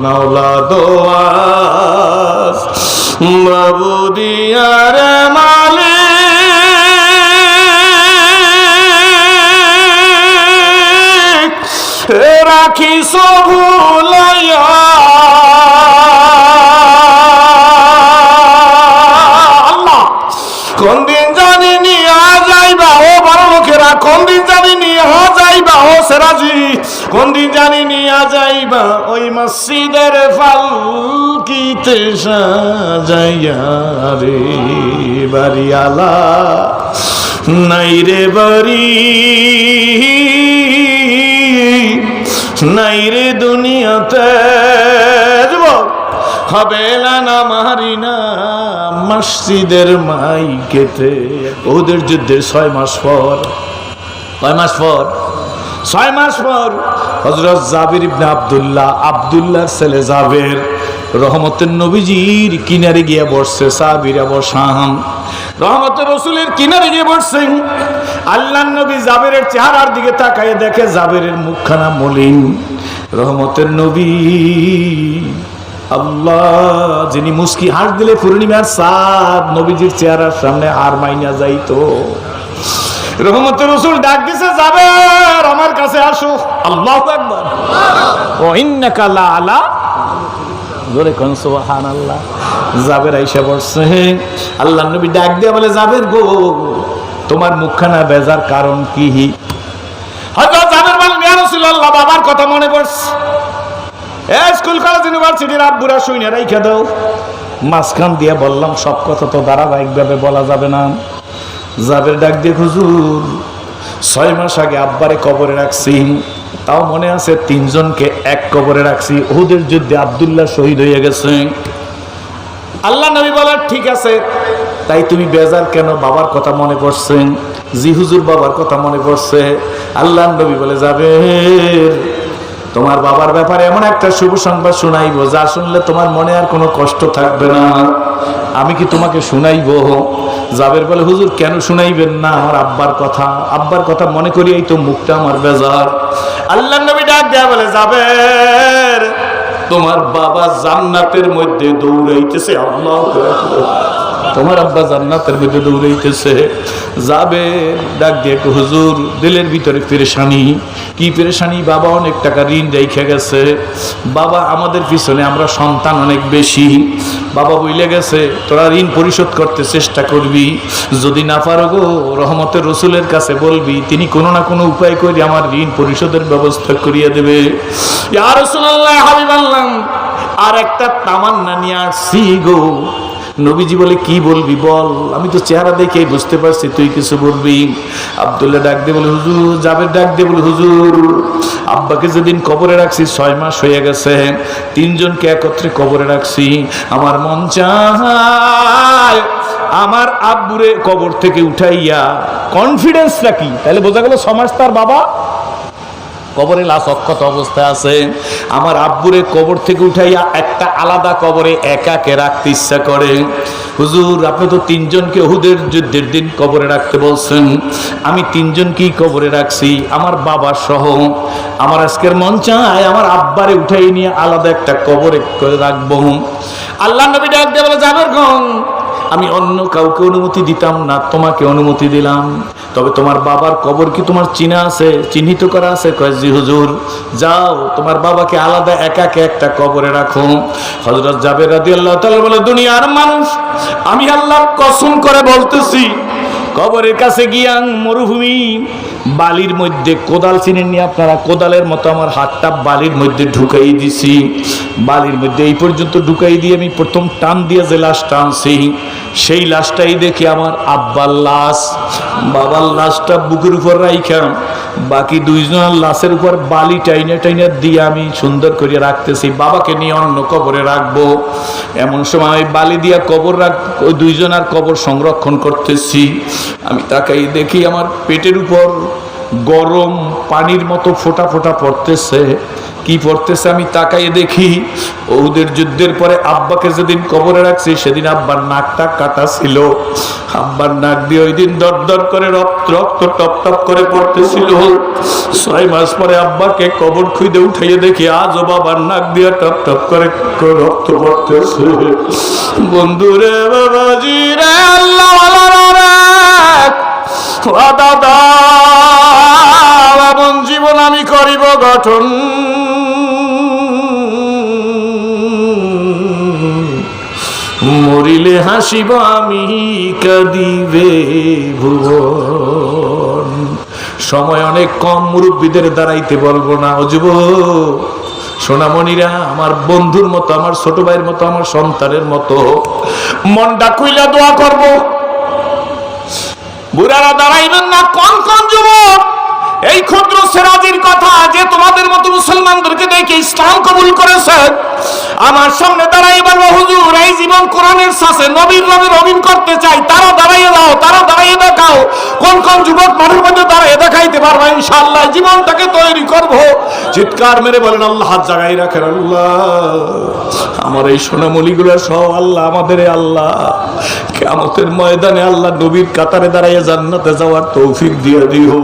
মাওলা দোয়াস মাবুদিয়ার মালিক রাখি সহুলাইয়া আল্লাহ কোন দিন জানি নিয়া যাইবা ও বড় লোকেরা, কোন দিন জানি নিয়া যাইবা ও সেরাজি, কোন দিন জানি নিয়া যাইবা ওই মসজিদের ফালকিতে সাজাইয়া রে বাড়িয়ালা নাই রে বাড়ি নাই রে দুনিয়াতে হবে না মারি না মসজিদের মাইকেতে। ওদের যুদ্ধের 6 মাস পর 6 মাস পর হযরত জাবির ইবনে আব্দুল্লাহর ছেলে জাবের রহমতের নবীজির কিনারে গিয়ে বসছে। সাহাবীরা বসান রহমতের রাসূলের কিনারে গিয়ে বসছেন। আল্লাহর নবী জাবেরের চেহারার দিকে তাকায় দেখে জাবেরের মুখখানা মলিন। রহমতের নবী আল্লাহ যিনি মুস্কি হাস দিলে পূর্ণিমার চাঁদ নবীজির চেহারার সামনে আর মাইনা যাইতো। রহমতের রাসূল ডাক দিছে জাবের আমার কাছে আসো। আল্লাহু আকবার। ওয়া ইন্নাকা লা আলা জোরে কোন সুবহানাল্লাহ। জাবের আইসা বলছে আল্লাহর নবী ডাক দিয়ে বলে জাবের গো তোমার মুখখানা বেজার কারণ কি? হযরত জাবের বলেন ইয়া রাসূলুল্লাহ বাবার কথা মনে পড়ছে। স্কুল কলেজ ইউনিভার্সিটির আব্বুরা শুইনা রাইখা দাও। মাঝখান দিয়ে বললাম সব কথা তো ধারাবাহিকভাবে বলা যাবে না। জাবের ডাক দিয়ে হুজুর 6 মাস আগে আব্বারে কবরে রাখছি, তাও মনে আছে 3 জনকে এক কবরে রাখছি। উহুদের যুদ্ধে আব্দুল্লাহ শহীদ হয়ে গেছে। আল্লাহ নবী বলেন ঠিক আছে, তাই তুমি বেজার কেন? বাবার কথা মনে পড়ছে? জি হুজুর বাবার কথা মনে পড়ছে। আল্লাহ নবী বলে জাবের তোমার বাবার ব্যাপারে এমন একটা শুভ সংবাদ শুনাইবো যা শুনলে তোমার মনে আর কোনো কষ্ট থাকবে না। আমি কি তোমাকে শুনাইবো? জাবের বলে হুজুর কেন শুনাইবেন না? আমার আব্বার কথা মনে করিয়াই তো মুখটা আমার বেজার। আল্লাহর নবী ডাক দেয়া বলে জাবের তোমার বাবা জান্নাতের মধ্যে দৌড়াইতেছে। আল্লাহু আকবার। তোমার আব্বা জান্নাতের মধ্যে দৌড়াইতেছে। যাবে ডাক দিয়ে হুজুর দিলের ভিতরে পেরেশানি। কি পেরেশানি? বাবা অনেক টাকা ঋণ রেখে গেছে। বাবা আমাদের পিছনে আমরা সন্তান অনেক বেশি। বাবা বইলে গেছে তোরা ঋণ পরিশোধ করতে চেষ্টা করবি, যদি না পারো গো রহমতের রাসূলের কাছে বলবি, তিনি কোনো না কোনো উপায় করে আমার ঋণ পরিশোধের ব্যবস্থা করিয়ে দেবে। ইয়া রাসূলুল্লাহ হাবিবাল্লাহ আর একটা তামান্না নিয়ে আসছি গো। নবীজি বলে কি বলবি বল? আমি তো চেহারা দেখেই বুঝতে পারছি তুই কিছু বলবি। আব্দুল্লাহ ডাক দিয়ে বলে হুজুর, জাবের ডাক দিয়ে বলে হুজুর আব্বাকে যেদিন কবরে রাখছি 6 মাস হয়ে গেছে, 3 জনকে একত্রে কবরে রাখছি। আমার মন চায় আমার আব্বুরে কবর থেকে উঠাইয়া, কনফিডেন্স রাখি তাহলে বোঝা গেল 6 মাস তার বাবা কবরে লাশ অক্ষত অবস্থায় আছে। আমার আব্বুরে কবর থেকে উঠাইয়া একটা আলাদা কবরে একাকে রাখতে ইচ্ছা করে। হুজুর আপনি তো 3 জনকে উহুদের যুদ্ধের দিন কবরে রাখতে বলছেন, আমি 3 জনকেই কবরে রাখছি আমার বাবা সহ। আমার আজকের মন চায় আমার আব্বারে উঠাই নিয়ে আলাদা একটা কবরে করে রাখবো। আল্লাহ নবী ডাক দিয়ে বলে জাবের গো আমি অন্য কাউকে অনুমতি দিতাম না, তোমাকে অনুমতি দিলাম। তবে তোমার বাবার কবর কি তোমার চিনা আছে, চিহ্নিত করা আছে? কয় জি হুজুর। যাও তোমার বাবাকে আলাদা একাকে একটা কবরে রাখো। হযরত জাবের রাদিয়াল্লাহু তাআলা বলে দুনিয়ার মানুষ আমি আল্লাহর কসম করে বলতেছি, কবরের কাছে গিয়া মরুভূমি বালির মধ্যে কোদাল চিনেন নি আপনারা? কোদালের মতো আমার হাতটা বালির মধ্যে ঢুকাই দিছি। বালির মধ্যে এই পর্যন্ত ঢুকাই দিয়ে আমি প্রথম টান দিয়ে যে লাশটা আনছি, সেই লাশটাই দেখি আমার আব্বার লাশ। বাবার লাশটা বুকের উপর রাইখা বাকি 2 জনের লাশের উপর বালি টাইনা টাইনা দিয়ে আমি সুন্দর করে রাখতেছি। বাবাকে নিয়ে অন্য কবরে রাখবো। এমন সময় বালি দিয়া কবর ওই 2 জনের কবর সংরক্ষণ করতেছি। আমি তাকাই দেখি আমার পেটের উপর গরম পানির মতো ফোঁটা ফোঁটা পড়তেছে। কি পড়তেছে আমি তাকাই দেখি ওদের যুদ্ধের পরে আব্বাকে যেদিন কবরে রাখছি সেদিন আব্বার নাকটা কাটা ছিল। আব্বার নাক দিয়ে ওই দিন দর দর করে রক্ত টপ টপ করে পড়তেছিল। 6 মাস পরে আব্বাকে কবর খুঁজে উঠাইয়ে দেখি আজও বাবার নাক দিয়া টপ টপ করে রক্ত পড়তেছে। বন্ধুরে বাবাজি রে আল্লাহ দাদা এমন জীবন আমি করিব গঠন, মরিলে হাসিব আমি কাঁদিবে ভুবন। সময় অনেক কম, মুরব্বীদের দাঁড়াইতে বলবো না। ও যুবক সোনামণিরা, আমার বন্ধুর মতো, আমার ছোট ভাইয়ের মতো, আমার সন্তানের মতো মনটা খুইলা দোয়া করব। বুড়ারা দাঁড়াইবেন না। কোন কোন যুবক এই ক্ষুদ্র সেরাজির কথা যে তোমাদের মতো মুসলমানদেরকে দেখে ইসলাম কবুল করেছে, আমার সামনে দাঁড়াই বলবো হুজুর এই জীবন কোরআনের সাথে নবীর রঙে রঙিন করতে চাই, তারা দাঁড়াইয়ে দাও, তারা দাঁড়াইয়ে দেখাও। কোন কোন যুবক মাঠের মধ্যে দাঁড়াইয়ে দেখাইতে পারবা ইনশাআল্লাহ জীবনটাকে তৈরি করব। চিৎকার মেরে বলেন আল্লাহ, হাত জাগাই রাখেন। আল্লাহ আমার এই সোনামণিগুলো সহ আল্লাহ আমাদের আল্লাহ কিয়ামতের ময়দানে আল্লাহ নবীর কাতারে দাঁড়াইয়ে জান্নাতে যাওয়ার তৌফিক দিয়ে দিও।